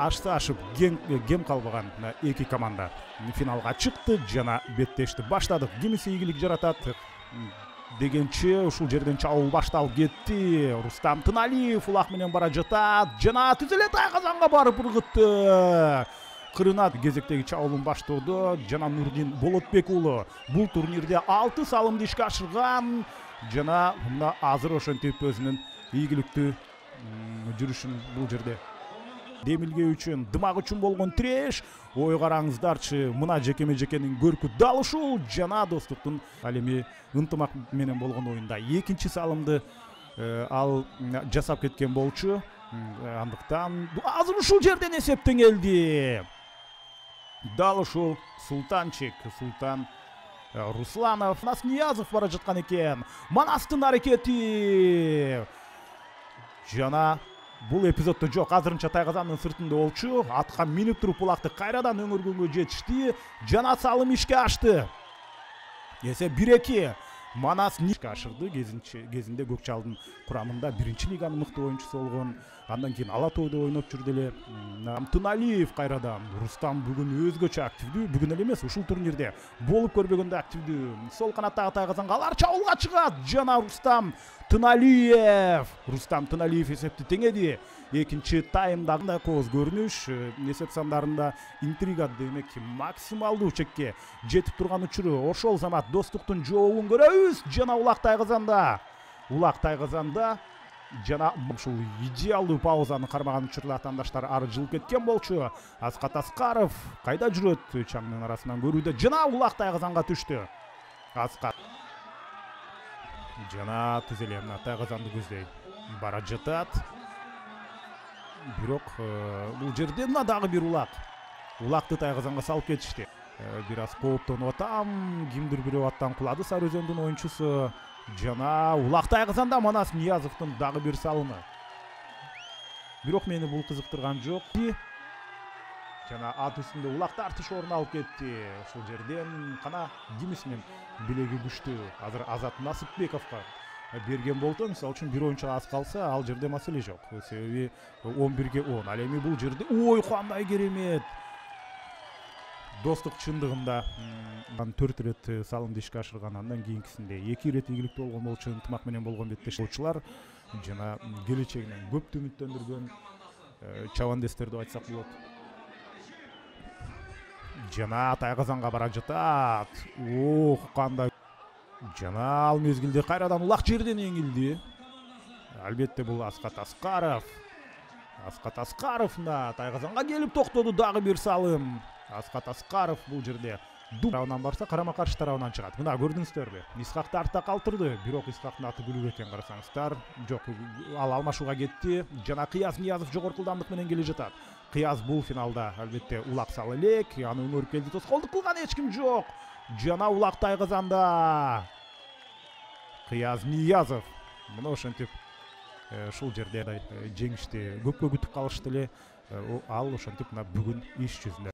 ашса ашып кем калбаган эки команда финалга чыкты жана беттешти баштадык. Кимиси ийгилик жаратат дегенче ушул жерден чабуул башталып кетти. Рустам Тыналиев улак менен бара жатат жана түзөлө Тайгазанга барып ыргытты. Кырынат кезектеги чабуулун баштоодо жана Нурдин Болотбек уулу бул турнирде 6 салымды ишке ашырган жана мына азыр ошентип өзүнүн ийгиликтүү жүрүшүн бул жерде демилге үчүн дымак үчүн болгон тиреш. Ой караңыздарчы, мына жекеме жекенин көркү дал ушул жана достуктун ал эми ынтымак менен болгон оюнда экинчи салымды ал жасап кеткен болчу. Андыктан азыр ушул жерден эсеп теңелди. Дал ушул Султан Русланов, Манас Ниязов бара жаткан экен. Манастын аракети жана бул эпизоддо жок, азырынча Тайгазандын сыртында болчу. Атка минип туруп булакты кайрадан өңөргөнгө жетишти жана салым ишке ашты. Эсеп 1-2. Манас ишке ашырды. Кезинде Көкчалдын курамында биринчи лиганын мыкты оюнчусу болгон. Андан кийин Ала Тойдо ойноп жүрдү эле. Тыналиев кайрадан. Рустам бүгүн өзгөчө активдүү. Бүгүн эле эмес, ушул турнирде болуп көрбөгөндө активдүү. Сол канаттагы Тайгазанга алар чабуулга чыгат. Жана Рустам Тыналиев эсепти теңеди. Экинчи таймда кооз көрүнүш, эсеп сандарында интрига демек максималдуу чекке жетип турган учуру. Ошол замат достуктун жообун көрөбүз. Жана улак Тайгазанда жана ушул идеалдуу паузаны кармаган учурда атандаштар ары жылып кеткен болчу. Аскат Аскаров кайда жүрөт? Чаңдын арасынан көрүүдө жана улак Тайгазанга түштү. Аскат жана түзеле Тайгазанды көздөй бара жатат. Бирок бул жерде мына дагы бир улакты Тайгазанга салып кетишти. Бир аз кооптонуп атам, кимдир бирөө аттан кулады Сары Өзөндүн оюнчусу. Жана улак Тайгазанда Манас Ниязовдун дагы бир салымы. Бирок мени бул кызыктырган жок. Жана ат үстүндө улак тартыш орун алып кетти. Ошол жерден кана кимисинин билеги күчтүү. Азыр Азат Насыпбековго берген болду. Мисалы үчүн бир оюнчуга аз калса, ал жерде маселе жок. Себеби 11-ге 10. Ал эми бул жерде ой кандай керемет. Достук чындыгында 4 ирет салымды ишке ашырган, андан кийинкисинде 2 ирет ийгиликтүү болгон болчу, ынтымак менен болгон беттешчилер жана келечегинен көп үмүттөндүргөн чабандестер деп айтсак болот. Жана Тайгазанга бара жатат. Кандай жана ал мезгилде кайрадан улак жерден эңилди. Албетте бул Аскат Аскаровна Тайгазанга келип токтоду, дагы бир салым. Аскат Аскаров бул жерде тарабынан барса, карама каршы тарабынан чыгат. Мына көрдүңүздөрбү? Исхакты артта калтырды. Бирок Исхактын аты күлүп экен, карасаңыздар. Жок, ал алмашууга кетти. Жана Кыяз Ниязов жогорку ылдамдык менен келе жатат. Кыяз бул финалда албетте улак салы элек, аны өңөрүп келди, тоскоолдук кылган эч ким жок. Жана улак Тайгазанда Кыяз Ниязов мына ошентип ушул жерде жеңишти көпкө күтүп калышты эле. Ал ошентип мына бүгүн иш жүзүндө